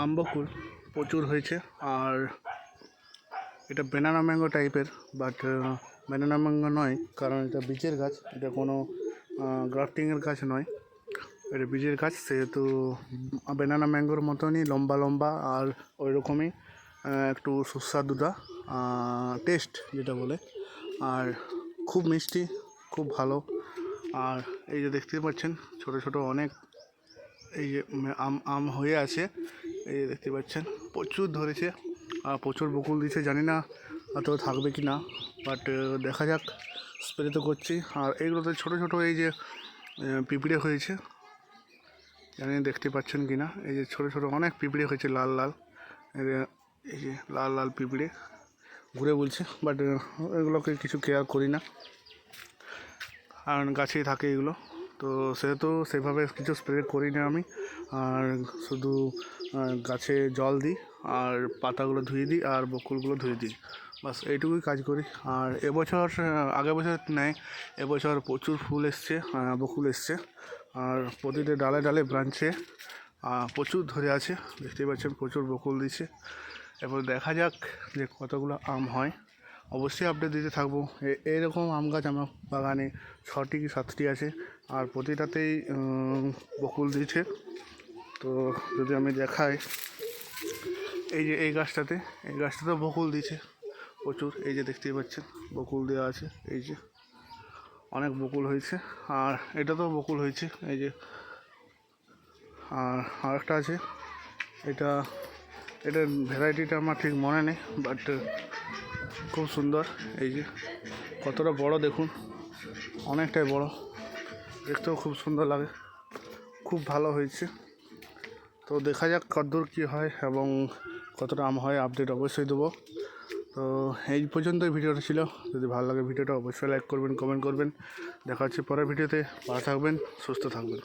আম বকুল প্রচুর হয়েছে। আর এটা ব্যানানা ম্যাঙ্গো টাইপের, বাট ব্যানানা ম্যাঙ্গো নয়, কারণ এটা বীজের গাছ, এটা কোনো গ্রাফটিংয়ের গাছ নয়, এটা বীজের গাছ। সেহেতু ব্যানানা ম্যাঙ্গোর মতনই লম্বা লম্বা আর ওই রকমই একটু সুস্বাদুটা টেস্ট যেটা বলে, আর খুব মিষ্টি, খুব ভালো। আর এই যে দেখতে পাচ্ছেন ছোট ছোট অনেক এই যে আম আম হয়ে আছে, এই যে দেখতে পাচ্ছেন প্রচুর ধরেছে আর প্রচুর বকুল দিয়েছে। জানি না অত থাকবে কি না, বাট দেখা যাক, স্প্রে তো করছি। আর এইগুলোতে ছোটো ছোটো এই যে পিঁপড়ে হয়েছে, জানি দেখতে পাচ্ছেন কি না, এই যে ছোটো ছোটো অনেক পিঁপড়ে হয়েছে, লাল লাল, এই যে লাল লাল পিঁপড়ে ঘুরে বলছে। বাট এগুলোকে কিছু কেয়ার করি না, কারণ গাছেই থাকে এগুলো, তো সেহেতু সেভাবে কিছু স্প্রে করি না আমি। আর শুধু গাছে জল দিই আর পাতাগুলো ধুয়ে দিই আর বকুলগুলো ধুয়ে দিই, বাস এইটুকুই কাজ করি। আর এবছর আগের বছর নেয়, এবছর প্রচুর ফুল এসছে, বকুল এসছে, আর প্রতিটা ডালে ডালে ব্রাঞ্চে প্রচুর ধরে আছে, দেখতেই পাচ্ছেন প্রচুর বকুল দিচ্ছে। এরপর দেখা যাক যে কতগুলো আম হয়, অবশ্যই আপডেট দিতে থাকবো। এইরকম আম গাছ আমার বাগানে 6টি কি 7টি আছে, আর প্রতিটাতেই বকুল দিয়েছে। তো যদি আমি দেখাই, এই যে এই গাছটাতেও বকুল দিয়েছে প্রচুর, এই যে দেখতেই পাচ্ছেন বকুল দেওয়া আছে, এই যে অনেক বকুল হয়েছে। আর এটাতেও বকুল হয়েছে, এই যে। আর আরেকটা আছে, এটার ভ্যারাইটিটা আমার ঠিক মনে নেই, বাট খুব সুন্দর। এই যে কতটা বড় দেখুন, অনেকটাই বড়, দেখতেও খুব সুন্দর লাগে, খুব ভালো হয়েছে। তো দেখা যাক কতদূর কী হয় এবং কতটা আম হয়, আপডেট অবশ্যই দেবো। তো এই পর্যন্তই ভিডিওটা ছিল। যদি ভালো লাগে ভিডিওটা অবশ্যই লাইক করবেন, কমেন্ট করবেন। দেখা হচ্ছে পরের ভিডিওতে। ভালো থাকবেন, সুস্থ থাকবেন।